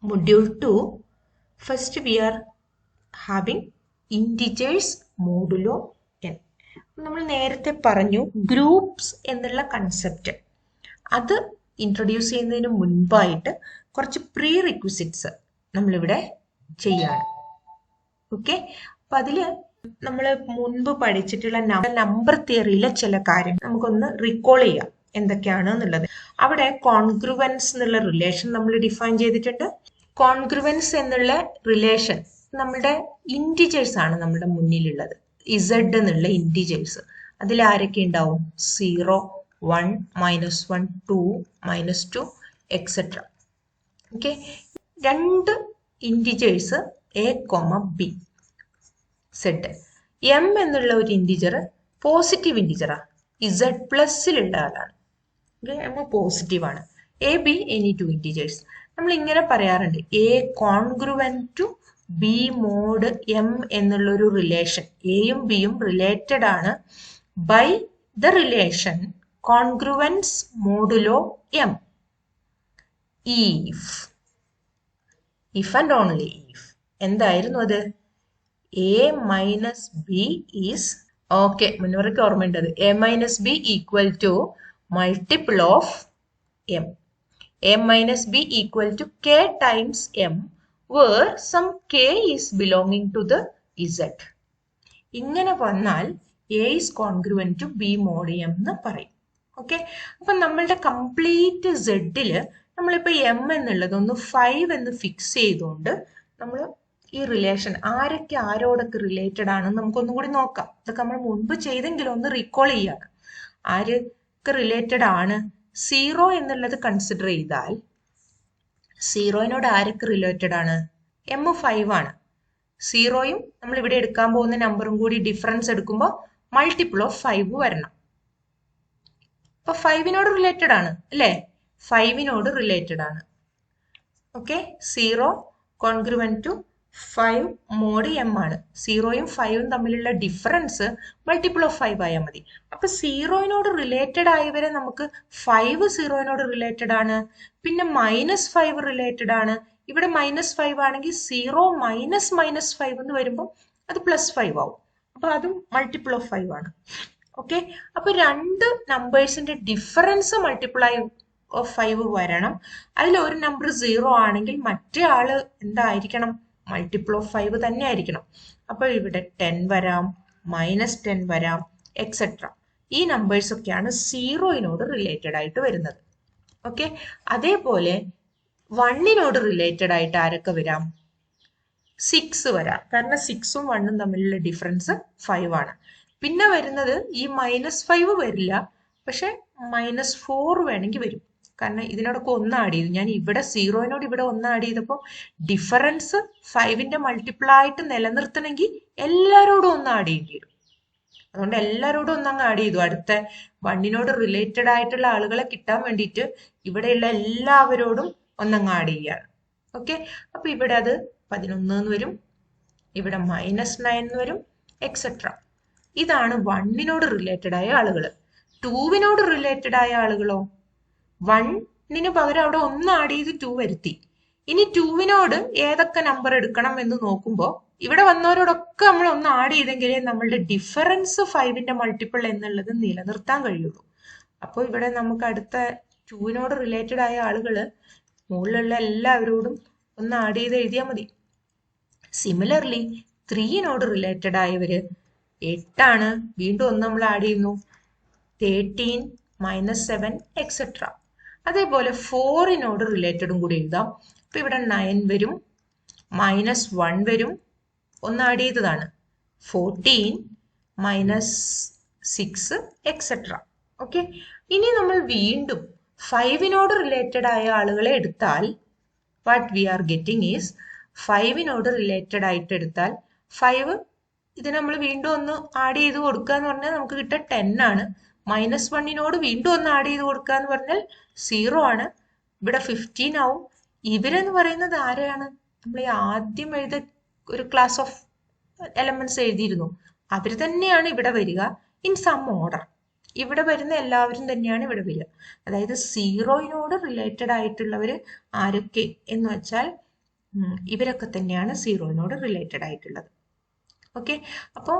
Module 2, first we are having integers modulo n. നമ്മൾ നേരത്തെ പറഞ്ഞു ഗ്രൂപ്പ്സ് എന്നുള്ള കൺസെപ്റ്റ് അത് ഇൻട്രൊഡ്യൂസ് ചെയ്യുന്നതിന് മുൻപായിട്ട് കുറച്ച് പ്രീ റിക്വിസിറ്റ്സ് നമ്മളിവിടെ ചെയ്യാണ്. ഓക്കെ, അപ്പൊ അതില് നമ്മൾ മുൻപ് പഠിച്ചിട്ടുള്ള നമ്പർ തിയറിയിലെ ചില കാര്യങ്ങൾ നമുക്കൊന്ന് റീകോൾ ചെയ്യാം എന്തൊക്കെയാണ് എന്നുള്ളത്. അവിടെ കോൺഗ്രുവൻസ് എന്നുള്ള റിലേഷൻ നമ്മൾ ഡിഫൈൻ ചെയ്തിട്ടുണ്ട്. കോൺഗ്രുവൻസ് എന്നുള്ള റിലേഷൻ നമ്മുടെ ഇൻറ്റിജേഴ്സ് ആണ് നമ്മുടെ മുന്നിലുള്ളത്. ഇസഡ് എന്നുള്ള ഇൻറ്റിജേഴ്സ് അതിൽ ആരൊക്കെ ഉണ്ടാവും? 0, 1, -1, 2, -2 എക്സെട്ര. ഓക്കെ, രണ്ട് integers a, b set. M എന്നുള്ള ഒരു ഇൻറ്റിജർ പോസിറ്റീവ് ഇൻറ്റിജറാ, ഇസഡ് പ്ലസിലുള്ള ആളാണ്. എം പോസിറ്റീവ് ആണ്. A B any two integers. നമ്മൾ ഇങ്ങനെ പറയാറുണ്ട്, A congruent to B mod M എന്നുള്ള ഒരു റിലേഷൻ, എയും ബിയും റിലേറ്റഡ് ആണ് by the relation congruence modulo M. If and only if എന്തായിരുന്നു അത്? A minus B is, okay മുന്നോർക്ക് ഓർമ്മയുണ്ടത്, A minus B equal to multiple of m. a minus b equal to k times m where some k is belonging to the z. ഇങ്ങനെ വന്നാൽ a is congruent to b mod m എന്ന് പറയും. Okay, അപ്പൊ നമ്മളുടെ complete സെഡില് നമ്മളിപ്പോ m എന്നുള്ളത് ഒന്ന് 5 എന്ന് ഫിക്സ് ചെയ്തുകൊണ്ട് നമ്മൾ ഈ റിലേഷൻ ആരൊക്കെ ആരോടൊക്കെ റിലേറ്റഡ് ആണെന്ന് നമുക്കൊന്നും കൂടി നോക്കാം. ഇതൊക്കെ നമ്മൾ മുൻപ് ചെയ്തെങ്കിലും ഒന്ന് റീകോൾ ചെയ്യാണ്. ആര് റിലേറ്റഡ് ആണ്? 0 എന്നുള്ളത് കൺസിഡർ ചെയ്താൽ 0നോട് ആരൊക്കെ റിലേറ്റഡ് ആണ്? എം 5 ആണ്. 0യും നമ്മൾ ഇവിടെ എടുക്കാൻ പോകുന്ന നമ്പറും കൂടി ഡിഫറൻസ് എടുക്കുമ്പോൾ മൾട്ടിപ്പിൾ ഓഫ് 5 വരണം. അപ്പൊ 5നോട് റിലേറ്റഡ് ആണ് അല്ലേ? 5നോട് റിലേറ്റഡ് ആണ്. Okay, 0 congruent to 5 mod m ആണ്. 0യും 5ഉം തമ്മിലുള്ള ഡിഫറൻസ് മൾട്ടിപ്പിൾ ഓഫ് 5 ആയാൽ മതി. അപ്പൊ 0നോട് റിലേറ്റഡ് ആയവരെ നമുക്ക് 5 0നോട് റിലേറ്റഡ് ആണ്, പിന്നെ -5 റിലേറ്റഡ് ആണ്. ഇവിടെ -5 ആണെങ്കിൽ 0 -5 എന്ന് വരുമ്പോൾ അത് +5 ആവും. അപ്പൊ അതും മൾട്ടിപ്പിൾ ഓഫ് 5 ആണ്. ഓക്കെ, അപ്പൊ രണ്ട് നമ്പേഴ്സിന്റെ ഡിഫറൻസ് മൾട്ടിപ്പിൾ ഓഫ് 5 വരണം. അതിൽ ഒരു നമ്പർ 0 ആണെങ്കിൽ മറ്റേ ആള് എന്തായിരിക്കണം? മൾട്ടിപ്പിൾ ഓഫ് 5 തന്നെ ആയിരിക്കണം. അപ്പൊ ഇവിടെ 10 വരാം, -10 വരാം എക്സെട്ര. ഈ നമ്പേഴ്സ് ഒക്കെയാണ് 0നോട് റിലേറ്റഡ് ആയിട്ട് വരുന്നത്. ഓക്കെ, അതേപോലെ 1നോട് റിലേറ്റഡ് ആയിട്ട് ആരൊക്കെ വരാം? 6 വരാം, കാരണം 6ഉം 1ഉം തമ്മിലുള്ള ഡിഫറൻസ് 5 ആണ്. പിന്നെ വരുന്നത് ഈ -5 വരില്ല, പക്ഷെ -4 വേണമെങ്കിൽ വരും, കാരണം ഇതിനോടൊക്കെ 1 ആഡ് ചെയ്തു. ഞാൻ ഇവിടെ 0നോട് ഇവിടെ 1 ആഡ് ചെയ്തപ്പോൾ ഡിഫറൻസ് 5ന്റെ മൾട്ടിപ്പിൾ ആയിട്ട് നിലനിർത്തണമെങ്കിൽ എല്ലാരോടും 1 ആഡ് ചെയ്യേണ്ടി വരും. അതുകൊണ്ട് എല്ലാരോടും 1 അങ്ങ് ആഡ് ചെയ്തു. അടുത്ത 1നോട് റിലേറ്റഡ് ആയിട്ടുള്ള ആളുകളെ കിട്ടാൻ വേണ്ടിയിട്ട് ഇവിടെയുള്ള എല്ലാവരോടും 1 അങ്ങ് ആഡ് ചെയ്യാണ്. ഓക്കെ, അപ്പൊ ഇവിടെ അത് 11 എന്ന് വരും, ഇവിടെ -9 എന്ന് വരും എക്സെട്ര. ഇതാണ് 1നോട് റിലേറ്റഡ് ആയ ആളുകൾ. 2വിനോട് റിലേറ്റഡ് ആയ ആളുകളോ? 1ന് പകരം അവിടെ 1 ആഡ് ചെയ്ത് 2 വരുത്തി. ഇനി 2വിനോട് ഏതൊക്കെ നമ്പർ എടുക്കണം എന്ന് നോക്കുമ്പോൾ ഇവിടെ വന്നവരോടൊക്കെ നമ്മൾ 1 ആഡ് ചെയ്തെങ്കിലേ നമ്മളുടെ ഡിഫറൻസ് 5ന്റെ മൾട്ടിപ്പിൾ എന്നുള്ളത് നിലനിർത്താൻ കഴിയുള്ളൂ. അപ്പോൾ ഇവിടെ നമുക്ക് അടുത്ത 2വിനോട് റിലേറ്റഡ് ആയ ആളുകള് മുകളിലുള്ള എല്ലാവരോടും 1 ആഡ് ചെയ്ത് എഴുതിയാൽ മതി. സിമിലർലി 3നോട് റിലേറ്റഡ് ആയവര് 8 ആണ്, വീണ്ടും 1 നമ്മൾ ആഡ് ചെയ്യുന്നു, 13, -7 എക്സെട്ര. അതേപോലെ 4നോട് റിലേറ്റഡും കൂടി എഴുതാം. അപ്പൊ ഇവിടെ 9 വരും, -1 വരും, 1 ആഡ് ചെയ്തതാണ്, 14, -6 എക്സെട്ര. ഓക്കെ, ഇനി നമ്മൾ വീണ്ടും 5നോട് റിലേറ്റഡ് ആയ ആളുകളെ എടുത്താൽ what we are getting is 5നോട് റിലേറ്റഡ് ആയിട്ട് എടുത്താൽ 5 ഇത് നമ്മൾ വീണ്ടും 1 ആഡ് ചെയ്ത് കൊടുക്കുക എന്ന് പറഞ്ഞാൽ നമുക്ക് കിട്ടുക 10 ആണ്. -1നോട് വീണ്ടും 1 ആഡ് ചെയ്ത് കൊടുക്കുക എന്ന് പറഞ്ഞാൽ 0 ആണ്, ഇവിടെ 15 ആവും. ഇവരെന്ന് പറയുന്നത് ആരെയാണ്? നമ്മൾ ആദ്യം എഴുതിയ ഒരു ക്ലാസ് ഓഫ് എലമെന്റ്സ് എഴുതിയിരുന്നു, അവർ തന്നെയാണ് ഇവിടെ വരിക ഇൻ സം ഓർഡർ. ഇവിടെ വരുന്ന എല്ലാവരും തന്നെയാണ് ഇവിടെ വരിക. അതായത് 0നോട് റിലേറ്റഡ് ആയിട്ടുള്ളവർ ആരൊക്കെ എന്ന് വെച്ചാൽ ഇവരൊക്കെ തന്നെയാണ് സീറോയിനോട് റിലേറ്റഡ് ആയിട്ടുള്ളത്. ഓക്കെ, അപ്പോൾ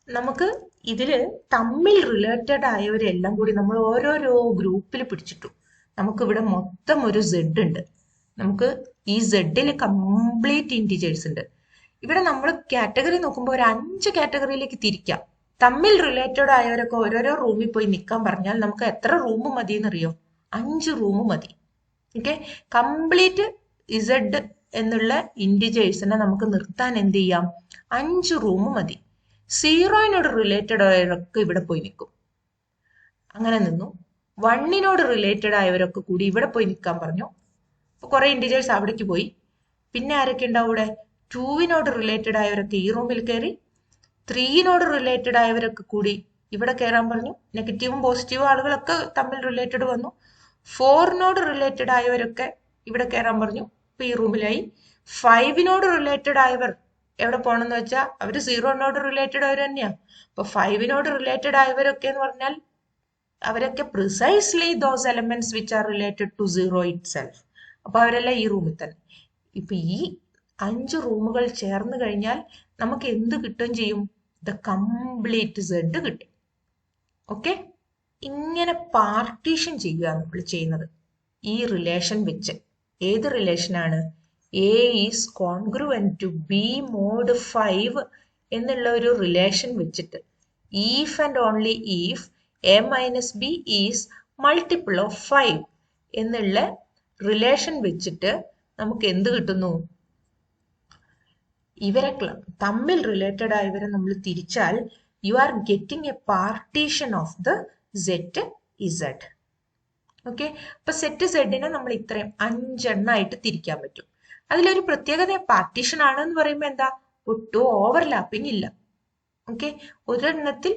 നമുക്ക് ഇതിൽ തമ്മിൽ റിലേറ്റഡ് ആയവരെല്ലാം കൂടി നമ്മൾ ഓരോരോ ഗ്രൂപ്പിൽ പിടിച്ചിട്ടു. നമുക്കിവിടെ മൊത്തം ഒരു സെഡ് ഉണ്ട്. നമുക്ക് ഈ സെഡിൽ കംപ്ലീറ്റ് ഇൻറ്റിജേഴ്സ് ഉണ്ട്. ഇവിടെ നമ്മൾ കാറ്റഗറി നോക്കുമ്പോൾ ഒരു 5 കാറ്റഗറിയിലേക്ക് തിരിക്കാം. തമ്മിൽ റിലേറ്റഡ് ആയവരൊക്കെ ഓരോരോ റൂമിൽ പോയി നിൽക്കാൻ പറഞ്ഞാൽ നമുക്ക് എത്ര റൂം മതി എന്നറിയോ? 5 റൂം മതി. ഓക്കെ, കംപ്ലീറ്റ് ഇസഡ് എന്നുള്ള ഇൻറ്റിജേഴ്സിനെ നമുക്ക് നിർത്താൻ എന്ത് ചെയ്യാം? 5 റൂം മതി. സീറോയിനോട് റിലേറ്റഡ് ആയവരൊക്കെ ഇവിടെ പോയി നിൽക്കും. അങ്ങനെ നിന്നു. 1നോട് റിലേറ്റഡ് ആയവരൊക്കെ കൂടി ഇവിടെ പോയി നിൽക്കാൻ പറഞ്ഞു. അപ്പൊ കുറെ ഇൻറ്റിജേഴ്സ് അവിടേക്ക് പോയി. പിന്നെ ആരൊക്കെ ഉണ്ടാവും ഇവിടെ? 2നോട് റിലേറ്റഡ് ആയവരൊക്കെ ഈ റൂമിൽ കയറി. 3നോട് റിലേറ്റഡ് ആയവരൊക്കെ കൂടി ഇവിടെ കയറാൻ പറഞ്ഞു. നെഗറ്റീവും പോസിറ്റീവും ആളുകളൊക്കെ തമ്മിൽ റിലേറ്റഡ് വന്നു. 4നോട് റിലേറ്റഡ് ആയവരൊക്കെ ഇവിടെ കയറാൻ പറഞ്ഞു. ഇപ്പൊ ഈ റൂമിലായി. 5നോട് റിലേറ്റഡ് ആയവർ എവിടെ പോകണമെന്ന് വെച്ചാൽ അവര് 0നോട് റിലേറ്റഡ് ആയവർ തന്നെയാ. അപ്പൊ 5നോട് റിലേറ്റഡ് ആയവരൊക്കെ എന്ന് പറഞ്ഞാൽ അവരൊക്കെ precisely those elements which are related to 0 itself. അപ്പൊ അവരെല്ലാം ഈ റൂമിൽ തന്നെ. ഇപ്പൊ ഈ 5 റൂമുകൾ ചേർന്ന് കഴിഞ്ഞാൽ നമുക്ക് എന്ത് കിട്ടുകയും ചെയ്യും? ദ കംപ്ലീറ്റ് സെഡ് കിട്ടും. ഓക്കെ, ഇങ്ങനെ പാർട്ടീഷൻ ചെയ്യുക നമ്മൾ ചെയ്യുന്നത് ഈ റിലേഷൻ വെച്ച്. ഏത് റിലേഷനാണ്? A is congruent to B mod 5 എന്നുള്ള ഒരു റിലേഷൻ വെച്ചിട്ട് if and only if a minus b is multiple of 5 എന്നുള്ള റിലേഷൻ വെച്ചിട്ട് നമുക്ക് എന്ത് കിട്ടുന്നു? ഇവരെ തമ്മിൽ റിലേറ്റഡ് ആയവരെ നമ്മൾ തിരിച്ചാൽ you are getting a partition of the set Z. Okay, അപ്പൊ സെറ്റ് സെഡിനെ നമ്മൾ ഇത്രയും 5 എണ്ണമായിട്ട് തിരിക്കാൻ പറ്റും. അതിലൊരു പ്രത്യേകത പാർട്ടീഷൻ ആണെന്ന് പറയുമ്പോൾ എന്താ? ഒട്ടും ഓവർലാപ്പിംഗ് ഇല്ല. ഓക്കെ, ഒരെണ്ണത്തിൽ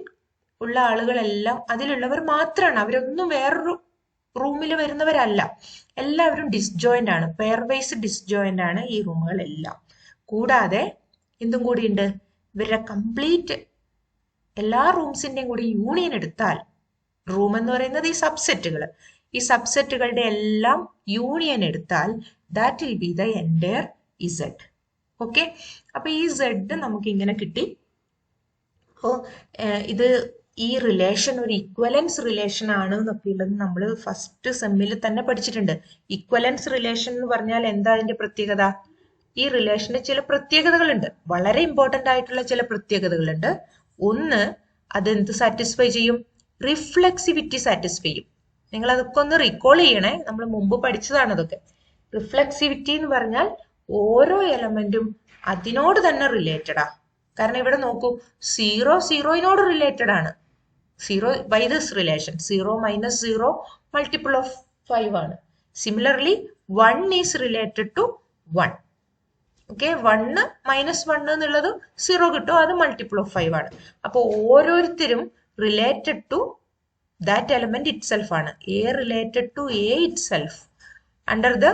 ഉള്ള ആളുകളെല്ലാം അതിലുള്ളവർ മാത്രമാണ്. അവരൊന്നും വേറൊരു റൂമിൽ വരുന്നവരല്ല. എല്ലാവരും ഡിസ്ജോയിന്റ് ആണ്, പെയർ വൈസ് ഡിസ്ജോയിന്റ് ആണ് ഈ റൂമുകളെല്ലാം. കൂടാതെ എന്തും കൂടിയുണ്ട്? ഇവരുടെ കംപ്ലീറ്റ് എല്ലാ റൂംസിന്റെയും കൂടി യൂണിയൻ എടുത്താൽ, റൂം എന്ന് പറയുന്നത് ഈ സബ്സെറ്റുകൾ, ഈ സബ്സെറ്റുകളുടെ എല്ലാം യൂണിയൻ എടുത്താൽ that will be the entire Z. Okay, അപ്പൊ ഈ സെഡ് നമുക്ക് ഇങ്ങനെ കിട്ടി. അപ്പോൾ ഇത് ഈ റിലേഷൻ ഒരു ഇക്വലൻസ് റിലേഷൻ ആണ് എന്നൊക്കെ ഉള്ളത് നമ്മൾ ഫസ്റ്റ് സെമ്മിൽ തന്നെ പഠിച്ചിട്ടുണ്ട്. ഇക്വലൻസ് റിലേഷൻ എന്ന് പറഞ്ഞാൽ എന്താ അതിന്റെ പ്രത്യേകത? ഈ റിലേഷന് ചില പ്രത്യേകതകളുണ്ട്, വളരെ ഇമ്പോർട്ടന്റ് ആയിട്ടുള്ള ചില പ്രത്യേകതകളുണ്ട്. ഒന്ന്, അതെന്ത് സാറ്റിസ്ഫൈ ചെയ്യും? റിഫ്ലെക്സിവിറ്റി സാറ്റിസ്ഫൈ ചെയ്യും. നിങ്ങൾ അതൊക്കെ ഒന്ന് റീകോൾ ചെയ്യണേ, നമ്മൾ മുമ്പ് പഠിച്ചതാണ് അതൊക്കെ. റിഫ്ലെക്സിവിറ്റി എന്ന് പറഞ്ഞാൽ ഓരോ എലമെന്റും അതിനോട് തന്നെ റിലേറ്റഡാ. കാരണം ഇവിടെ നോക്കൂ, 0 0നോട് റിലേറ്റഡ് ആണ്. 0 by this relation 0 minus 0 multiple of 5 ആണ്. Similarly 1 is related to 1. Okay, 1 minus 1 എന്നുള്ളത് 0 കിട്ടും, അത് മൾട്ടിപ്പിൾ ഓഫ് 5 ആണ്. അപ്പൊ ഓരോരുത്തരും related to that element itself ആണ്. A related to A itself under the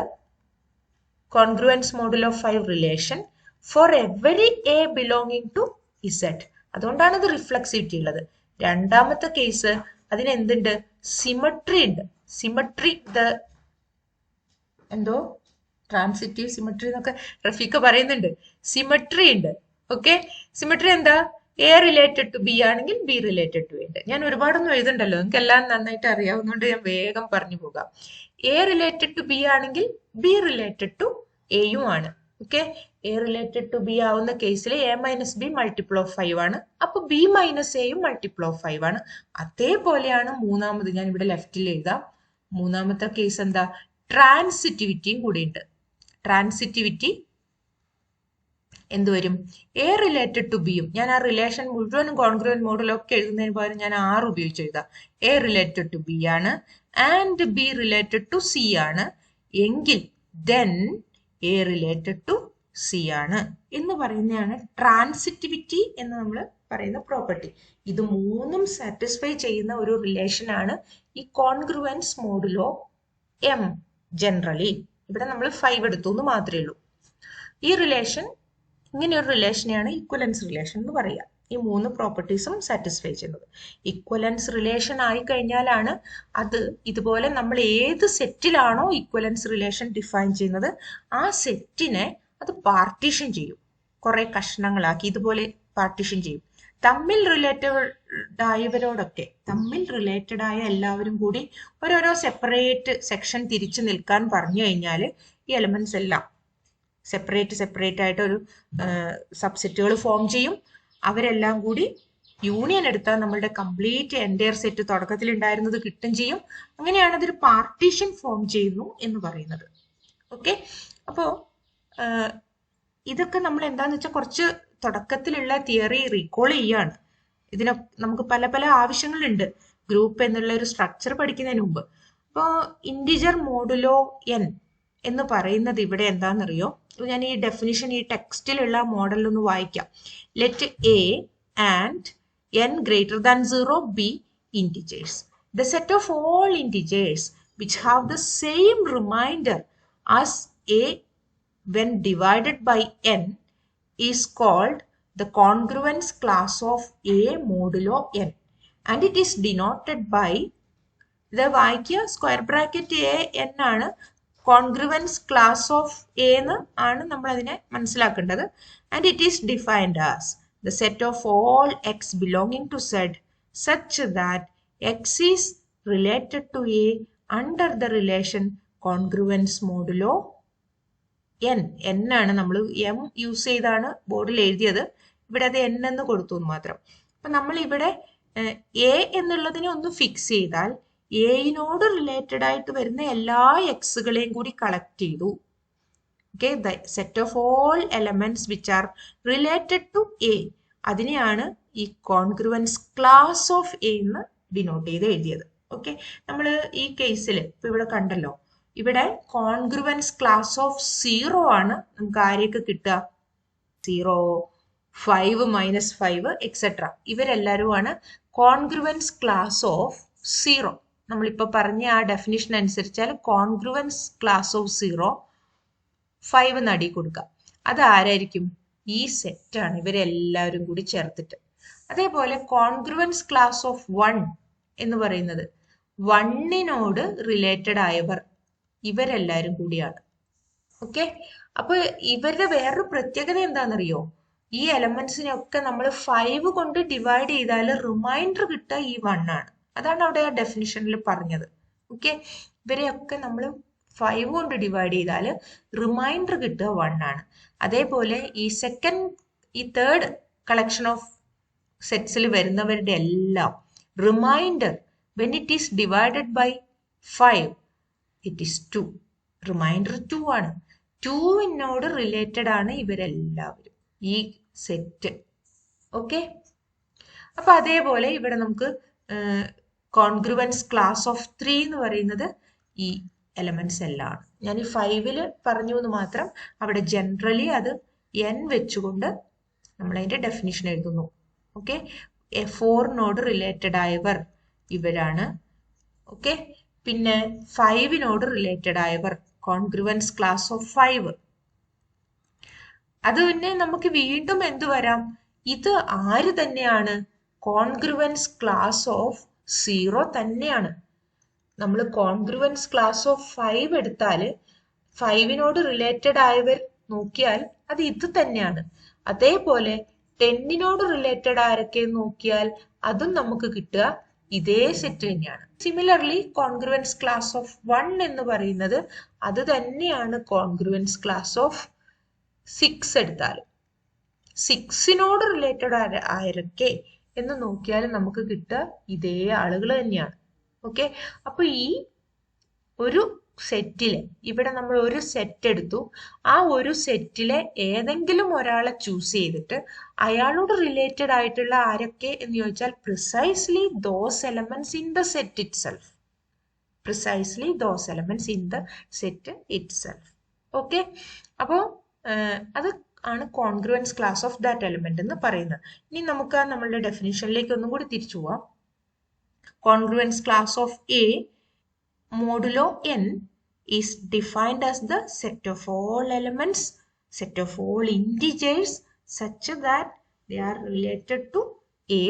congruence model of 5 relation for every A belonging to Z. അതുകൊണ്ടാണ് ഇത് reflexivity ഉള്ളത്. രണ്ടാമത്തെ കേസ്, അതിന് എന്തുണ്ട്? സിമട്രി ഉണ്ട്. സിമട്രി എന്തോ ട്രാൻസിറ്റീവ് സിമട്രി എന്നൊക്കെ റഫീഖ പറയുന്നുണ്ട്. സിമട്രി ഉണ്ട്. ഓക്കെ, സിമട്രി എന്താ? എ റിലേറ്റഡ് ടു ബി ആണെങ്കിൽ ബി റിലേറ്റഡ് ടു എ ഉണ്ട്. ഞാൻ ഒരുപാടൊന്നും എഴുതണ്ടല്ലോ, നിങ്ങൾക്ക് എല്ലാം നന്നായിട്ട് അറിയാവുന്നതുകൊണ്ട് ഞാൻ വേഗം പറഞ്ഞു പോകാം. എ റിലേറ്റഡ് ടു ബി ആണെങ്കിൽ ബി റിലേറ്റഡ് ടു എയും ആണ്. Okay, A related to B ആവുന്ന കേസിൽ A minus B multiple of 5 ആണ്. അപ്പൊ ബി മൈനസ് എയും മൾട്ടിപ്പിൾ ഓഫ് 5 ആണ്. അതേപോലെയാണ് മൂന്നാമത്, ഞാൻ ഇവിടെ ലെഫ്റ്റിൽ എഴുതാം. മൂന്നാമത്തെ കേസ് എന്താ? ട്രാൻസിറ്റിവിറ്റിയും കൂടി ഉണ്ട്. ട്രാൻസിറ്റിവിറ്റി എന്തുവരും? എ റിലേറ്റഡ് ടു ബിയും, ഞാൻ ആ റിലേഷൻ മുഴുവനും കോൺഗ്രുവന്റ് മോഡലൊക്കെ എഴുതുന്നതിന് പകരം ഞാൻ 6 ഉപയോഗിച്ച് എഴുതാം. എ റിലേറ്റഡ് ടു ബി ആണ് and B related to C ആണ് എങ്കിൽ then A related to C ആണ് എന്ന് പറയുന്നതാണ് ട്രാൻസിറ്റിവിറ്റി എന്ന് നമ്മൾ പറയുന്ന പ്രോപ്പർട്ടി. ഇത് മൂന്നും സാറ്റിസ്ഫൈ ചെയ്യുന്ന ഒരു റിലേഷൻ ആണ് ഈ കോൺഗ്രുവൻസ് മോഡുലോ എം. ജനറലി ഇവിടെ നമ്മൾ 5 എടുത്തു എന്ന് മാത്രമേ ഉള്ളൂ. ഈ റിലേഷൻ, ഇങ്ങനെ ഒരു റിലേഷനെയാണ് ഇക്വലൻസ് റിലേഷൻ എന്ന് പറയുക. ഈ 3 പ്രോപ്പർട്ടീസും സാറ്റിസ്ഫൈ ചെയ്യുന്നത്. ഇക്വലൻസ് റിലേഷൻ ആയി കഴിഞ്ഞാലാണ് അത് ഇതുപോലെ നമ്മൾ ഏത് സെറ്റിലാണോ ഇക്വലൻസ് റിലേഷൻ ഡിഫൈൻ ചെയ്യുന്നത് ആ സെറ്റിനെ അത് പാർട്ടീഷൻ ചെയ്യും, കുറെ കഷ്ണങ്ങളാക്കി ഇതുപോലെ പാർട്ടീഷൻ ചെയ്യും. തമ്മിൽ റിലേറ്റഡ് ആയ എല്ലാവരും കൂടി ഓരോരോ സെപ്പറേറ്റ് സെക്ഷൻ തിരിച്ചു നിൽക്കാൻ പറഞ്ഞു കഴിഞ്ഞാൽ ഈ എലമെന്റ്സ് എല്ലാം സെപ്പറേറ്റ് ആയിട്ട് ഒരു സബ്സെറ്റുകൾ ഫോം ചെയ്യും. അവരെല്ലാം കൂടി യൂണിയൻ എടുത്താൽ നമ്മളുടെ കംപ്ലീറ്റ് എൻറ്റയർ സെറ്റ് തുടക്കത്തിൽ ഉണ്ടായിരുന്നത് കിട്ടും ചെയ്യും. അങ്ങനെയാണ് അതൊരു പാർട്ടീഷൻ ഫോം ചെയ്യുന്നു എന്ന് പറയുന്നത്. ഓക്കെ, അപ്പോ ഇതൊക്കെ നമ്മൾ എന്താന്ന് വെച്ചാൽ കുറച്ച് തുടക്കത്തിലുള്ള തിയറി റീകോൾ ചെയ്യാണ്. ഇതിന് നമുക്ക് പല പല ആവശ്യങ്ങളുണ്ട് ഗ്രൂപ്പ് എന്നുള്ള ഒരു സ്ട്രക്ചർ പഠിക്കുന്നതിന് മുമ്പ്. അപ്പോൾ ഇൻറ്റിജർ മോഡുലോ എൻ എന്ന് പറയുന്നത് ഇവിടെ എന്താണെന്നറിയോ? ഞാൻ ഈ ഡെഫിനിഷൻ ഈ ടെക്സ്റ്റിലുള്ള മോഡലൊന്ന് വായിക്കാം. Let A and n greater than 0 be integers. The set of all integers which have the same remainder as a when divided by n is called the congruence class of a modulo n, and it is denoted by the വായിക്കുക square bracket A N ആണ് congruence class of A എന്ന് ആണ് നമ്മൾ അതിനെ മനസ്സിലാക്കേണ്ടത്. And it is defined as the set of all x belonging to Z such that x is related to A under the relation congruence modulo n. n ആണ് നമ്മൾ m use ചെയ്താണ് ബോർഡിൽ എഴുതിയത്, ഇവിടെ അത് n എന്ന് കൊടുത്തു മാത്രം. അപ്പൊ നമ്മൾ ഇവിടെ a എന്നുള്ളതിനെ ഒന്ന് ഫിക്സ് ചെയ്താൽ എയിനോട് റിലേറ്റഡ് ആയിട്ട് വരുന്ന എല്ലാ എക്സുകളെയും കൂടി കളക്ട് ചെയ്തു. Okay, the set of all elements which are related to A, അതിനെയാണ് ഈ കോൺഗ്രുവൻസ് ക്ലാസ് ഓഫ് എ എന്ന് ഡിനോട്ട് ചെയ്ത് എഴുതിയത്. ഓക്കെ, നമ്മൾ ഈ കേസിൽ ഇപ്പൊ ഇവിടെ കണ്ടല്ലോ, ഇവിടെ കോൺഗ്രുവൻസ് ക്ലാസ് ഓഫ് 0 ആണ് നമുക്ക് ആരെയൊക്കെ കിട്ടുക? 0, 5, -5 എക്സെട്ര ഇവരെല്ലാവരുമാണ് കോൺഗ്രുവൻസ് ക്ലാസ് ഓഫ് 0. നമ്മളിപ്പോ പറഞ്ഞ ആ ഡെഫിനിഷൻ അനുസരിച്ചാൽ കോൺഗ്രുവൻസ് ക്ലാസ് ഓഫ് 0 5 നടി കൊടുക്കുക. അത് ആരായിരിക്കും? ഈ സെറ്റാണ്, ഇവരെല്ലാവരും കൂടി ചേർത്തിട്ട്. അതേപോലെ കോൺഗ്രുവൻസ് ക്ലാസ് ഓഫ് 1 എന്ന് പറയുന്നത് 1നോട് റിലേറ്റഡ് ആയവർ ഇവരെല്ലാവരും കൂടിയാണ്. ഓക്കെ, അപ്പൊ ഇവരുടെ വേറൊരു പ്രത്യേകത എന്താണെന്നറിയോ? ഈ എലമെന്റ്സിനെയൊക്കെ നമ്മൾ 5 കൊണ്ട് ഡിവൈഡ് ചെയ്താൽ റിമൈൻഡർ കിട്ടുക ഈ 1 ആണ്. അതാണ് അവിടെ ആ ഡെഫിനിഷനിൽ പറഞ്ഞത്. ഓക്കെ, ഇവരെയൊക്കെ നമ്മൾ 5 കൊണ്ട് ഡിവൈഡ് ചെയ്താൽ റിമൈൻഡർ കിട്ടുക 1 ആണ്. അതേപോലെ ഈ തേർഡ് കളക്ഷൻ ഓഫ് സെറ്റ്സിൽ വരുന്നവരുടെ എല്ലാം remainder when it is divided by 5 it is 2. Remainder 2 ആണ്. 2നോട് റിലേറ്റഡ് ആണ് ഇവരെല്ലാവരും ഈ സെറ്റ്. ഓക്കെ, അപ്പൊ അതേപോലെ ഇവിടെ നമുക്ക് കോൺഗ്രുവൻസ് ക്ലാസ് ഓഫ് 3 എന്ന് പറയുന്നത് ഈ എലമെന്റ്സ് എല്ലാം ആണ്. ഞാൻ ഈ 5ൽ പറഞ്ഞു എന്ന് മാത്രം, അവിടെ ജനറലി അത് n വെച്ചുകൊണ്ട് നമ്മൾ അതിന്റെ ഡെഫിനിഷൻ എഴുതുന്നു. ഓക്കെ, 4നോട് റിലേറ്റഡ് ആയവർ ഇവരാണ്. ഓക്കെ, പിന്നെ 5നോട് റിലേറ്റഡ് ആയവർ കോൺഗ്രുവൻസ് ക്ലാസ് ഓഫ് 5. അത് പിന്നെ നമുക്ക് വീണ്ടും എന്ത് വരാം? ഇത് ആര് തന്നെയാണ്? കോൺഗ്രുവൻസ് ക്ലാസ് ഓഫ് 0 തന്നെയാണ്. നമ്മൾ കോൺഗ്രുവൻസ് ക്ലാസ് ഓഫ് 5 എടുത്താൽ 5നോട് റിലേറ്റഡ് ആയവർ നോക്കിയാൽ അത് ഇത് തന്നെയാണ്. അതേപോലെ 10നോട് റിലേറ്റഡ് ആരൊക്കെ നോക്കിയാൽ അതും നമുക്ക് കിട്ടുക ഇതേ സെറ്റ് തന്നെയാണ്. സിമിലർലി കോൺഗ്രുവൻസ് ക്ലാസ് ഓഫ് 1 എന്ന് പറയുന്നത് അത് തന്നെയാണ് കോൺഗ്രുവൻസ് ക്ലാസ് ഓഫ് 6 എടുത്താൽ 6നോട് റിലേറ്റഡ് ആരൊക്കെ എന്ന് നോക്കിയാൽ നമുക്ക് കിട്ടുക ഇതേ ആളുകൾ തന്നെയാണ്. ഓക്കെ, അപ്പൊ ഈ ഒരു സെറ്റിലെ ഇവിടെ നമ്മൾ ഒരു സെറ്റ് എടുത്തു, ആ ഒരു സെറ്റിലെ ഏതെങ്കിലും ഒരാളെ ചൂസ് ചെയ്തിട്ട് അയാളോട് റിലേറ്റഡ് ആയിട്ടുള്ള ആരൊക്കെ എന്ന് ചോദിച്ചാൽ precisely those elements in the set it self. Precisely those elements in the set it self. Okay, അപ്പോൾ അത് ആണ് congruence class of that element എന്ന് പറയുന്നത്. ഇനി നമുക്ക് നമ്മളുടെ ഡെഫിനിഷനിലേക്ക് ഒന്നും കൂടി തിരിച്ചു പോവാം. Congruence class of A modulo n is defined as the set of all elements, set of all integers such that they are related to A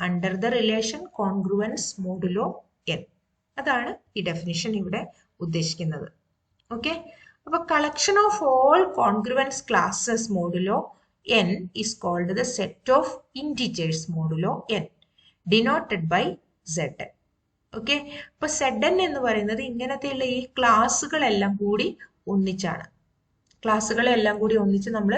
under the relation congruence modulo n. അതാണ് ഈ definition ഇവിടെ ഉദ്ദേശിക്കുന്നത്. Okay, അപ്പൊ collection of all congruence classes modulo n is called the set of integers modulo n denoted by zn. Okay, അപ്പൊ Zn എന്ന് പറയുന്നത് ഇങ്ങനത്തെയുള്ള ഈ ക്ലാസ്സുകളെല്ലാം കൂടി ഒന്നിച്ചാണ്. ക്ലാസ്സുകളെല്ലാം കൂടി ഒന്നിച്ച് നമ്മൾ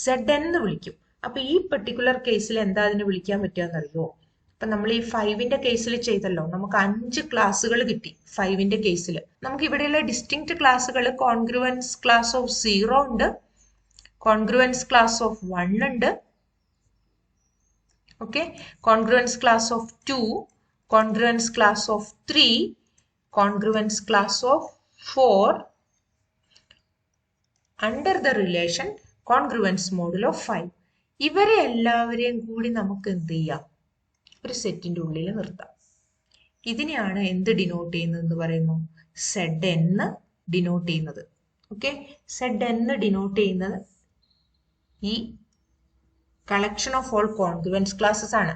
Zn എന്ന് വിളിക്കും. അപ്പൊ ഈ പെർട്ടിക്കുലർ കേസിൽ എന്താ അതിനെ വിളിക്കാൻ പറ്റുകയെന്നറിയോ? അപ്പൊ നമ്മൾ ഈ 5ന്റെ കേസിൽ ചെയ്തല്ലോ, നമുക്ക് 5 ക്ലാസ്സുകൾ കിട്ടി. 5ന്റെ കേസിൽ നമുക്ക് ഇവിടെയുള്ള ഡിസ്റ്റിങ്ക്റ്റ് ക്ലാസ്സുകൾ കോൺഗ്രുവൻസ് ക്ലാസ് ഓഫ് 0 ഉണ്ട്, കോൺഗ്രുവൻസ് ക്ലാസ് ഓഫ് 1 ഉണ്ട്, okay, congruence class of 2, congruence class of 3, congruence class of 4 under the relation congruence modulo 5. ഇവരെ എല്ലാവരെയും കൂടി നമുക്ക് എന്ത് ചെയ്യാം? ഒരു സെറ്റിന്റെ ഉള്ളിൽ നിർത്താം. ഇതിനെയാണ് എന്ത് ഡിനോട്ട് ചെയ്യുന്നത് എന്ന് പറയുന്നു? Zn ഡിനോട്ട് ചെയ്യുന്നത്. ഓക്കെ, Zn ഡിനോട്ട് ചെയ്യുന്നത് ഈ collection of all congruence classes ആണ്.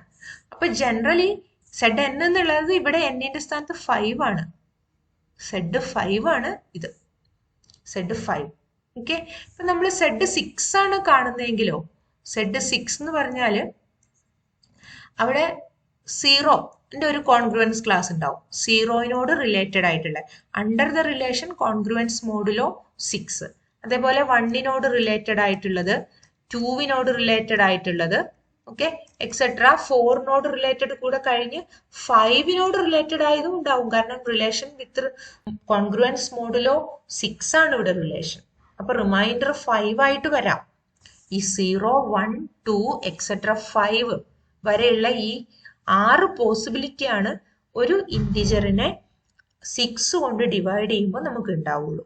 അപ്പൊ ജനറലി Zn എന്നുള്ളത് ഇവിടെ n-ന്റെ സ്ഥാനത്ത് 5 ആണ്. Z5 ആണ് ഇത്, Z5. ഓക്കെ, ഇപ്പൊ നമ്മൾ Z6 ആണ് കാണുന്നതെങ്കിലോ, Z6 എന്ന് പറഞ്ഞാല് അവിടെ 0ന്റെ ഒരു കോൺഗ്രുവൻസ് ക്ലാസ് ഉണ്ടാവും, 0നോട് റിലേറ്റഡ് ആയിട്ടുള്ള under the relation congruence modulo 6. അതേപോലെ 1നോട് റിലേറ്റഡ് ആയിട്ടുള്ളത്, 2നോട് റിലേറ്റഡ് ആയിട്ടുള്ളത്, ഓക്കെ, എക്സെട്ര 4നോട് റിലേറ്റഡ് കൂടെ കഴിഞ്ഞ് 5നോട് റിലേറ്റഡ് ആയതും ഉണ്ടാവും. കാരണം റിലേഷൻ വിത്ത് കോൺഗ്രുവൻസ് മോഡുലോ 6 ആണ് ഇവിടെ റിലേഷൻ. അപ്പൊ റിമൈൻഡർ 5 ആയിട്ട് വരാം. ഈ 0, 1, 2 എക്സെട്ര 5 വരെയുള്ള ഈ 6 പോസിബിലിറ്റി ആണ് ഒരു ഇന്റിജറിനെ 6 കൊണ്ട് ഡിവൈഡ് ചെയ്യുമ്പോൾ നമുക്ക് ഉണ്ടാവുള്ളൂ.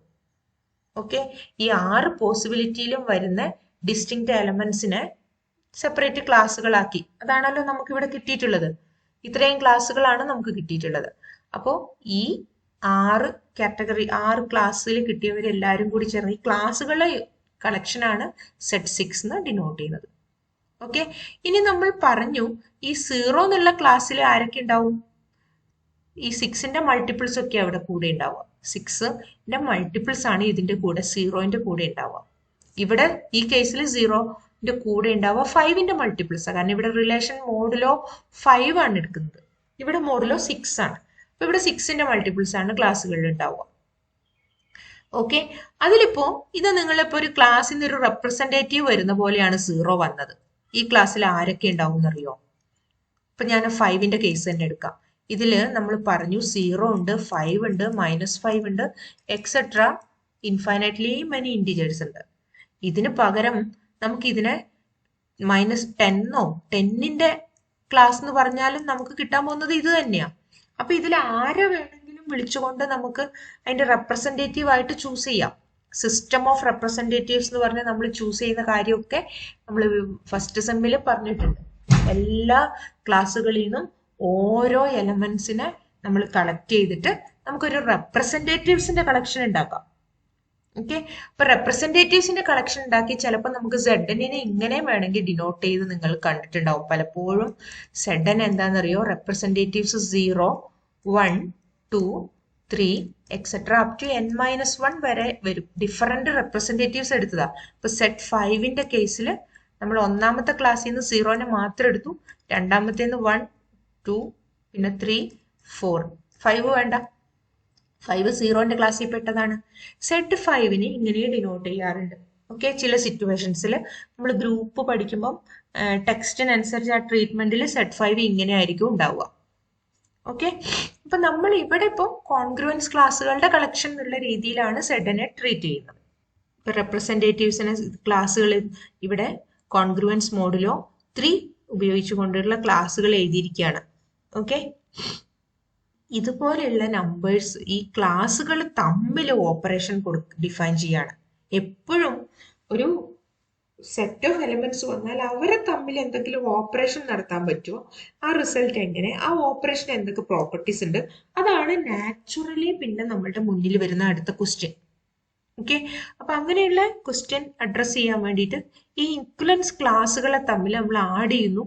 ഓക്കെ, ഈ 6 പോസിബിലിറ്റിയിലും വരുന്ന ഡിസ്റ്റിങ്ക്റ്റ് എലമെന്റ്സിനെ സെപ്പറേറ്റ് ക്ലാസ്സുകളാക്കി. അതാണല്ലോ നമുക്ക് ഇവിടെ കിട്ടിയിട്ടുള്ളത്. ഇത്രയും ക്ലാസ്സുകളാണ് നമുക്ക് കിട്ടിയിട്ടുള്ളത്. അപ്പോൾ ഈ 6 കാറ്റഗറി 6 ക്ലാസ്സിൽ കിട്ടിയവരെല്ലാവരും കൂടി ചേർന്ന് ഈ ക്ലാസ്സുകളുടെ കളക്ഷനാണ് Z6 എന്ന് ഡിനോട്ട് ചെയ്യുന്നത്. ഓക്കെ, ഇനി നമ്മൾ പറഞ്ഞു ഈ 0 എന്നുള്ള ക്ലാസ്സിൽ ആരൊക്കെ ഉണ്ടാവും? ഈ 6ന്റെ മൾട്ടിപ്പിൾസ് ഒക്കെ അവിടെ കൂടെ ഉണ്ടാവുക. 6ന്റെ മൾട്ടിപ്പിൾസ് ആണ് ഇതിന്റെ കൂടെ 0ന്റെ കൂടെ ഉണ്ടാവുക. ഇവിടെ ഈ കേസിൽ 0ന്റെ കൂടെ ഉണ്ടാവുക 5ന്റെ മൾട്ടിപ്പിൾസ്, കാരണം ഇവിടെ റിലേഷൻ മോഡുലോ 5 ആണ് എടുക്കുന്നത്, ഇവിടെ മോഡുലോ 6 ആണ്. അപ്പൊ ഇവിടെ 6ന്റെ മൾട്ടിപ്പിൾസ് ആണ് ക്ലാസ്സുകളിൽ ഉണ്ടാവുക. ഓക്കെ, അതിലിപ്പോ ഇത് നിങ്ങളിപ്പോ ഒരു ക്ലാസ്സിൽ നിന്ന് ഒരു റെപ്രസെന്റേറ്റീവ് വരുന്ന പോലെയാണ് 0 വന്നത്. ഈ ക്ലാസ്സിൽ ആരൊക്കെ ഉണ്ടാവും എന്നറിയോ? ഇപ്പൊ ഞാൻ 5ന്റെ കേസ് തന്നെ എടുക്കാം. ഇതില് നമ്മൾ പറഞ്ഞു 0 ഉണ്ട്, 5 ഉണ്ട്, -5 ഉണ്ട്, എക്സെട്ര ഇൻഫൈനൈറ്റ്ലി മെനി ഇന്റിജേഴ്സ് ഉണ്ട്. ഇതിന് പകരം നമുക്ക് ഇതിനെ -10ഓ 10ന്റെ ക്ലാസ് എന്ന് പറഞ്ഞാലും നമുക്ക് കിട്ടാൻ പോകുന്നത് ഇത് തന്നെയാ. അപ്പൊ ഇതിൽ ആരെ വേണമെങ്കിലും വിളിച്ചുകൊണ്ട് നമുക്ക് അതിന്റെ റെപ്രസെന്റേറ്റീവ് ആയിട്ട് ചൂസ് ചെയ്യാം. സിസ്റ്റം ഓഫ് റെപ്രസെന്റേറ്റീവ്സ് എന്ന് പറഞ്ഞാൽ നമ്മൾ ചൂസ് ചെയ്യുന്ന കാര്യമൊക്കെ നമ്മൾ ഫസ്റ്റ് സെമ്മിൽ പറഞ്ഞിട്ടുണ്ട്. എല്ലാ ക്ലാസ്സുകളിൽ നിന്നും ഓരോ എലമെന്റ്സിനെ നമ്മൾ കളക്ട് ചെയ്തിട്ട് നമുക്കൊരു റെപ്രസെന്റേറ്റീവ്സിന്റെ കളക്ഷൻ ഉണ്ടാക്കാം. ഓക്കെ, അപ്പൊ റെപ്രസെന്റേറ്റീവ്സിന്റെ കളക്ഷൻ ഉണ്ടാക്കി ചിലപ്പോൾ നമുക്ക് Zn-നെ ഇങ്ങനെ വേണമെങ്കിൽ ഡിനോട്ട് ചെയ്ത് നിങ്ങൾ കണ്ടിട്ടുണ്ടാവും. പലപ്പോഴും Zn എന്താണെന്നറിയോ? Representatives 0, 1, 2, 3 etcetera up to n-1 വരെ വരും. ഡിഫറെന്റ് റെപ്രസെന്റേറ്റീവ്സ് എടുത്തതാ. ഇപ്പൊ Z5ന്റെ കേസിൽ നമ്മൾ ഒന്നാമത്തെ ക്ലാസ്സിൽ നിന്ന് 0നെ മാത്രം എടുത്തു, രണ്ടാമത്തേന്ന് 1, 2, പിന്നെ 3, 4, 5 വേണ്ട, 5 0ന്റെ ക്ലാസ്സിൽ പെട്ടതാണ്. Z5നെ ഇങ്ങനെ ഡിനോട്ട് ചെയ്യാറുണ്ട്. ഓക്കെ, ചില സിറ്റുവേഷൻസിൽ നമ്മൾ ഗ്രൂപ്പ് പഠിക്കുമ്പോൾ ടെക്സ്റ്റിനനുസരിച്ച് ആ ട്രീറ്റ്മെന്റിൽ Z5 ഇങ്ങനെ ആയിരിക്കും ഉണ്ടാവുക. ഓക്കെ, അപ്പൊ നമ്മൾ ഇവിടെ ഇപ്പോൾ കോൺഗ്രുവൻസ് ക്ലാസ്സുകളുടെ കളക്ഷൻ എന്നുള്ള രീതിയിലാണ് Zനെ ട്രീറ്റ് ചെയ്യുന്നത്. ഇപ്പൊ റെപ്രസെന്റേറ്റീവ്സിനെ ക്ലാസ്സുകൾ ഇവിടെ കോൺഗ്രുവൻസ് മോഡുലോ 3 ഉപയോഗിച്ചുകൊണ്ടുള്ള ക്ലാസ്സുകൾ എഴുതിയിരിക്കുകയാണ്. ഓക്കെ, ഇതുപോലെയുള്ള നമ്പേഴ്സ് ഈ ക്ലാസ്സുകൾ തമ്മിൽ ഓപ്പറേഷൻ ഡിഫൈൻ ചെയ്യാണ്. എപ്പോഴും ഒരു സെറ്റ് ഓഫ് എലിമെന്റ്സ് വന്നാൽ അവരെ തമ്മിൽ എന്തെങ്കിലും ഓപ്പറേഷൻ നടത്താൻ പറ്റുമോ, ആ റിസൾട്ട് എങ്ങനെ, ആ ഓപ്പറേഷൻ എന്തൊക്കെ പ്രോപ്പർട്ടീസ് ഉണ്ട്, അതാണ് നാച്ചുറലി പിന്നെ നമ്മളുടെ മുന്നിൽ വരുന്ന അടുത്ത ക്വസ്റ്റ്യൻ. ഓക്കെ, അപ്പൊ അങ്ങനെയുള്ള ക്വസ്റ്റ്യൻ അഡ്രസ് ചെയ്യാൻ വേണ്ടിയിട്ട് ഈ ഇക്വലൻസ് ക്ലാസ്സുകളെ തമ്മിൽ നമ്മൾ ആഡ് ചെയ്യുന്നു.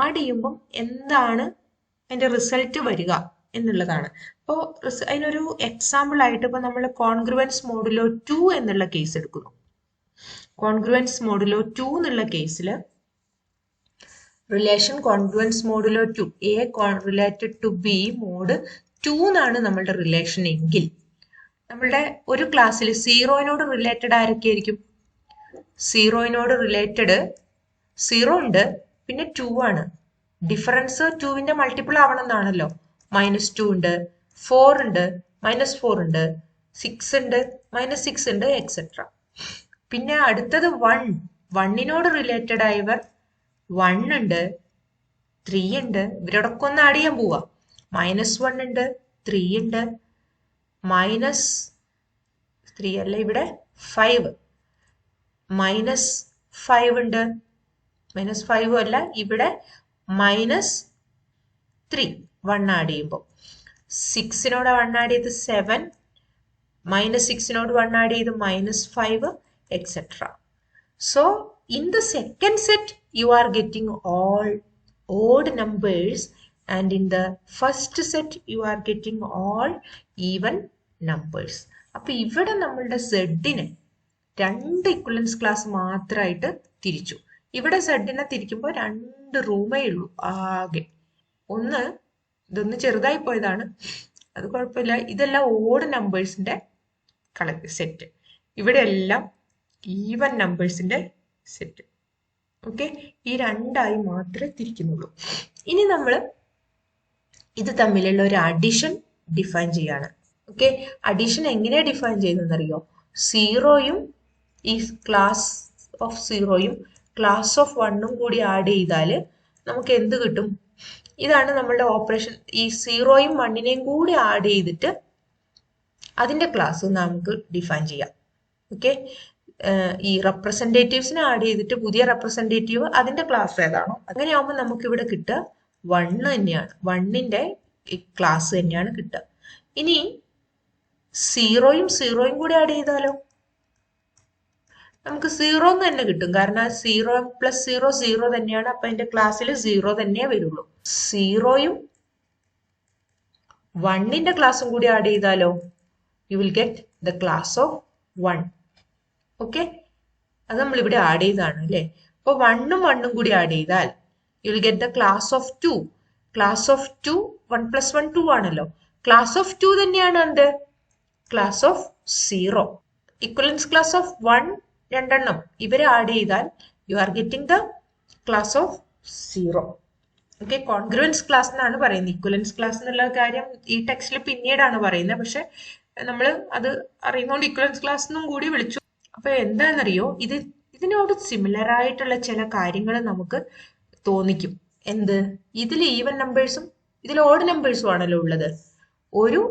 ആഡ് ചെയ്യുമ്പം എന്താണ് അതിന്റെ റിസൾട്ട് വരിക എന്നുള്ളതാണ്. അപ്പോൾ അതിനൊരു എക്സാമ്പിൾ ആയിട്ട് ഇപ്പൊ നമ്മൾ കോൺഗ്രുവൻസ് മോഡുലോ 2 എന്നുള്ള കേസ് എടുക്കുന്നു. കോൺഗ്രുവൻസ് മോഡുലോ 2 എന്നുള്ള കേസിൽ relation congruence modulo 2 A related to B mod 2 എന്നാണ് നമ്മളുടെ റിലേഷൻ എങ്കിൽ നമ്മളുടെ ഒരു ക്ലാസ്സിൽ സീറോയിനോട് റിലേറ്റഡ് ആരൊക്കെ ആയിരിക്കും? സീറോയിനോട് റിലേറ്റഡ് 0 ഉണ്ട്, പിന്നെ 2 ആണ്. ഡിഫറൻസ് 2വിന്റെ മൾട്ടിപ്പിൾ ആവണം എന്നാണല്ലോ. -2 ഉണ്ട്, 4 ഉണ്ട്, -4 ഉണ്ട്, 6 ഉണ്ട്, -6 ഉണ്ട്, എക്സെട്ര. പിന്നെ അടുത്തത് 1. 1നോട് റിലേറ്റഡ് ആയവർ 1 ഉണ്ട്, 3 ഉണ്ട്. ഇവരോടൊക്കെ ഒന്ന് ആഡ് ചെയ്യാൻ പോവാ. -1 ഉണ്ട്, 3 ഉണ്ട്, -3 അല്ല ഇവിടെ 5, -5 ഉണ്ട്, -5 അല്ല ഇവിടെ -3 1 ആഡ് ചെയ്യുമ്പോൾ. 6നോട് 1 ആഡ് ചെയ്ത് 7, -6നോട് 1 ആഡ് ചെയ്ത് -5, etcetera. So in the second set you are getting all odd numbers, and in the first set you are getting all even numbers. അപ്പൊ ഇവിടെ നമ്മളുടെ സെഡിനെ 2 ഇക്വലൻസ് ക്ലാസ് മാത്രമായിട്ട് തിരിച്ചു. ഇവിടെ സെഡിനെ തിരിക്കുമ്പോൾ 2 റൂമേ ഉള്ളൂ ആകെ. ഇതൊന്ന് ചെറുതായി പോയതാണ്, അത് കുഴപ്പമില്ല. ഇതെല്ലാം ഓഡ് നമ്പേഴ്സിന്റെ സെറ്റ്, ഇവിടെ എല്ലാം ഈവൻ നമ്പേഴ്സിന്റെ സെറ്റ്. ഓക്കെ, ഈ 2 ആയി മാത്രമേ തിരിക്കുന്നുള്ളൂ. ഇനി നമ്മൾ ഇത് തമ്മിലുള്ള ഒരു അഡിഷൻ ഡിഫൈൻ ചെയ്യാണ്. ഓക്കെ, അഡിഷൻ എങ്ങനെയാ ഡിഫൈൻ ചെയ്യുന്നതെന്നറിയോ? സീറോയും ഈ ക്ലാസ് ഓഫ് സീറോയും ക്ലാസ് ഓഫ് 1ഉം കൂടി ആഡ് ചെയ്താൽ നമുക്ക് എന്ത് കിട്ടും? ഇതാണ് നമ്മളുടെ ഓപ്പറേഷൻ. ഈ 0യും 1നെയും കൂടി ആഡ് ചെയ്തിട്ട് അതിന്റെ ക്ലാസ് നമുക്ക് ഡിഫൈൻ ചെയ്യാം. ഓക്കെ, ഈ റെപ്രസെന്റേറ്റീവ്സിനെ ആഡ് ചെയ്തിട്ട് പുതിയ റെപ്രസെന്റേറ്റീവ് അതിന്റെ ക്ലാസ് ഏതാണോ അങ്ങനെയാവുമ്പോൾ നമുക്ക് ഇവിടെ കിട്ടുക 1 തന്നെയാണ്. 1ന്റെ ക്ലാസ് തന്നെയാണ് കിട്ടുക. ഇനി 0യും കൂടി ആഡ് ചെയ്താലോ നമുക്ക് 0 തന്നെ കിട്ടും. കാരണം 0 + 0 0 തന്നെയാണ്. അപ്പൊ അതിന്റെ ക്ലാസ്സിൽ 0 തന്നെ വരുള്ളൂ. 0യും 1ന്റെ ക്ലാസ്സും കൂടി ആഡ് ചെയ്താലോ you will get the class of 1. Okay, അത് നമ്മളിവിടെ ആഡ് ചെയ്താണ് അല്ലേ. അപ്പൊ 1ഉം 1ഉം കൂടി ആഡ് ചെയ്താൽ you will get the class of 2. Class of 2 1 + 1 2 ആണല്ലോ. ക്ലാസ് ഓഫ് 2 തന്നെയാണ് എന്ത്? Class of 0. ഇക്വലൻസ് ക്ലാസ് ഓഫ് 1 2 ഇവരെ ആഡ് ചെയ്താൽ U are getting the class of 0. Okay, congruence class എന്നാണ് പറയുന്നത്. ഇക്വലൻസ് ക്ലാസ് എന്നുള്ള കാര്യം ഈ ടെക്സ്റ്റിൽ പിന്നീടാണ് പറയുന്നത്. പക്ഷെ നമ്മൾ അത് അറിയുന്നതുകൊണ്ട് ഇക്വലൻസ് ക്ലാസ് എന്നും കൂടി വിളിച്ചു. അപ്പൊ എന്താണെന്നറിയോ, ഇതിനോട് സിമിലർ ആയിട്ടുള്ള ചില കാര്യങ്ങൾ നമുക്ക് തോന്നിക്കും. എന്ത്? ഇതിൽ ഈവൻ നമ്പേഴ്സും ഇതിൽ ഓഡ് നമ്പേഴ്സും ആണല്ലോ ഉള്ളത്. ഒരു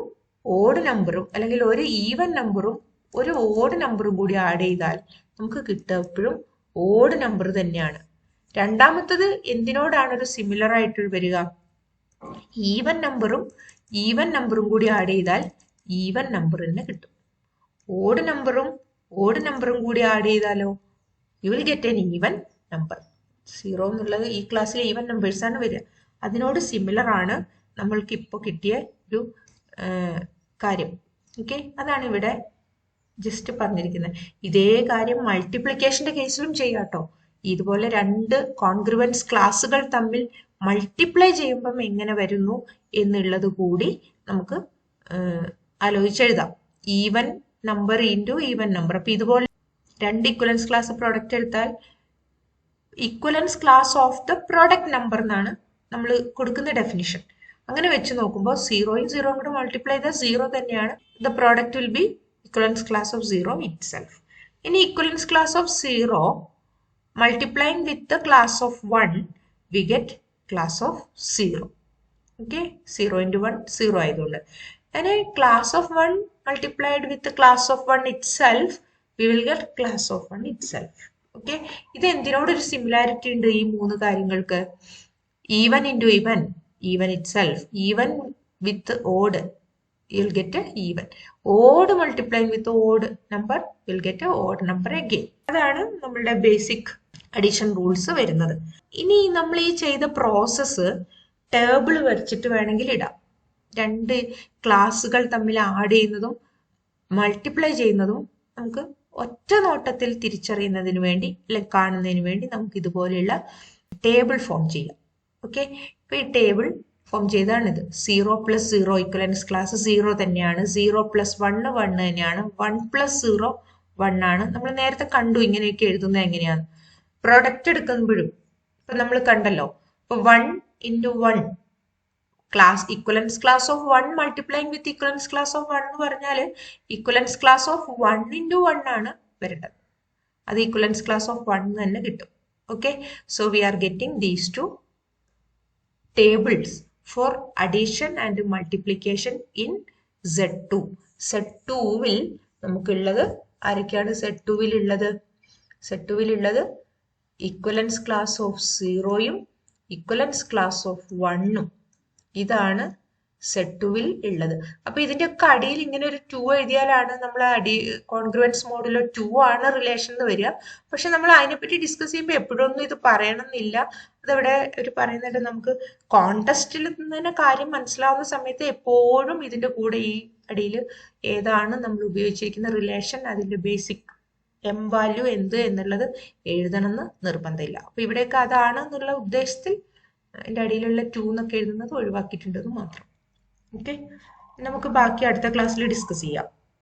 ഓഡ് നമ്പറും അല്ലെങ്കിൽ ഒരു ഈവൻ നമ്പറും ഒരു ഓഡ് നമ്പറും കൂടി ആഡ് ചെയ്താൽ നമുക്ക് കിട്ടുക എപ്പോഴും ഓഡ് നമ്പർ തന്നെയാണ്. രണ്ടാമത്തത് എന്തിനോടാണ് ഒരു സിമിലർ ആയിട്ട് വരിക? ഈവൻ നമ്പറും കൂടി ആഡ് ചെയ്താൽ ഈവൻ നമ്പർ തന്നെ കിട്ടും. ഓഡ് നമ്പറും കൂടി ആഡ് ചെയ്താലോ you will get an even number. 0 എന്നുള്ളത് ഈ ക്ലാസ്സിലെ ഈവൻ നമ്പേഴ്സ് ആണ് വരിക. അതിനോട് സിമിലർ ആണ് നമ്മൾക്ക് ഇപ്പോൾ കിട്ടിയ ഒരു കാര്യം. ഓക്കെ, അതാണ് ഇവിടെ ജസ്റ്റ് പറഞ്ഞിരിക്കുന്നത്. ഇതേ കാര്യം മൾട്ടിപ്ലിക്കേഷന്റെ കേസിലും ചെയ്യാട്ടോ. ഇതുപോലെ 2 കോൺഗ്രുവൻസ് ക്ലാസ്സുകൾ തമ്മിൽ മൾട്ടിപ്ലൈ ചെയ്യുമ്പം എങ്ങനെ വരുന്നു എന്നുള്ളത് കൂടി നമുക്ക് ആലോചിച്ചെഴുതാം. Even number into even number. അപ്പൊ ഇതുപോലെ 2 ഇക്വലൻസ് ക്ലാസ് പ്രോഡക്റ്റ് എടുത്താൽ equivalence class of the product number എന്നാണ് നമ്മൾ കൊടുക്കുന്ന ഡെഫിനിഷൻ. അങ്ങനെ വെച്ച് നോക്കുമ്പോൾ 0യും 0യും കൂടെ മൾട്ടിപ്ലൈ ചെയ്താൽ 0 തന്നെയാണ്. The product will be equivalence class of 0 itself. In equivalence class of 0 multiplying with the class of 1 we get class of 0. Okay, 0 into 1 0 ആയതുകൊണ്ട്. And a class of 1 multiplied with the class of 1 itself we will get class of 1 itself. Okay, ഇത് എന്തിനോടൊരു similarity ഉണ്ട് ഈ 3 കാര്യങ്ങൾക്ക്? Even into even itself, even with odd you'll get a even. Odd multiplying with odd number you'll get a odd number again. അതാണ് നമ്മളുടെ basic addition rules വരുന്നത്. ഇനി നമ്മൾ ഈ ചെയ്ത പ്രോസസ്സ് ടേബിൾ വരച്ചിട്ട് വേണമെങ്കിൽ ഇടാം. രണ്ട് ക്ലാസ്സുകൾ തമ്മിൽ ആഡ് ചെയ്യുന്നതും മൾട്ടിപ്ലൈ ചെയ്യുന്നതും നമുക്ക് ഒറ്റ നോട്ടത്തിൽ തിരിച്ചറിയുന്നതിന് വേണ്ടി അല്ലെങ്കിൽ കാണുന്നതിന് വേണ്ടി നമുക്ക് ഇതുപോലെയുള്ള ടേബിൾ ഫോം ചെയ്യാം. ഓക്കെ, ഇപ്പൊ ഈ ടേബിൾ ഫോം ചെയ്താണിത്. 0 + 0 ഇക്വലൻസ് ക്ലാസ് 0 തന്നെയാണ്. 0 + 1 1 തന്നെയാണ്. 1 + 0 1 ആണ്. നമ്മൾ നേരത്തെ കണ്ടു ഇങ്ങനെയൊക്കെ എഴുതുന്നത് എങ്ങനെയാണ്. പ്രൊഡക്റ്റ് എടുക്കുമ്പോഴും ഇപ്പൊ നമ്മൾ കണ്ടല്ലോ. ഇപ്പൊ 1 × 1 class ഇക്വലൻസ് class of 1 multiplying with ഇക്വലൻസ് class of 1 എന്ന് പറഞ്ഞാൽ ഇക്വലൻസ് ക്ലാസ് ഓഫ് 1 × 1 ആണ് വരേണ്ടത്. അത് ഇക്വലൻസ് ക്ലാസ് ഓഫ് 1 തന്നെ കിട്ടും. Okay, so we are getting these two tables for addition and multiplication in Z2. Z2-വിൽ നമുക്കുള്ളത് ആരൊക്കെയാണ്? Z2-വിൽ ഉള്ളത് ഇക്വലൻസ് ക്ലാസ് ഓഫ് 0യും ഇക്വലൻസ് ക്ലാസ് ഓഫ് 1ഉം. ഇതാണ് Z2-വിൽ ഉള്ളത്. അപ്പൊ ഇതിന്റെ ഒക്കെ അടിയിൽ ഇങ്ങനെ ഒരു 2 എഴുതിയാലാണ് നമ്മൾ കോൺഗ്രുവൻസ് മോഡിലോ 2 ആണ് റിലേഷൻ എന്ന് വരിക. പക്ഷെ നമ്മൾ അതിനെപ്പറ്റി ഡിസ്കസ് ചെയ്യുമ്പോൾ എപ്പോഴൊന്നും ഇത് പറയണമെന്നില്ല. അതവിടെ ഒരു പറയുന്നുണ്ട്, നമുക്ക് കോൺടെസ്റ്റിൽ തന്നെ കാര്യം മനസ്സിലാവുന്ന സമയത്ത് എപ്പോഴും ഇതിന്റെ കൂടെ ഈ അടിയിൽ ഏതാണ് നമ്മൾ ഉപയോഗിച്ചിരിക്കുന്ന റിലേഷൻ, അതിന്റെ ബേസിക് എം വാല്യൂ എന്ത് എന്നുള്ളത് എഴുതണമെന്ന് നിർബന്ധമില്ല. അപ്പൊ ഇവിടെയൊക്കെ അതാണ് എന്നുള്ള ഉദ്ദേശത്തിൽ അതിന്റെ അടിയിലുള്ള 2 എന്നൊക്കെ എഴുതുന്നത് ഒഴിവാക്കിയിട്ടുണ്ടെന്ന് മാത്രം. ഓക്കെ, നമുക്ക് ബാക്കി അടുത്ത ക്ലാസ്സിൽ ഡിസ്കസ് ചെയ്യാം.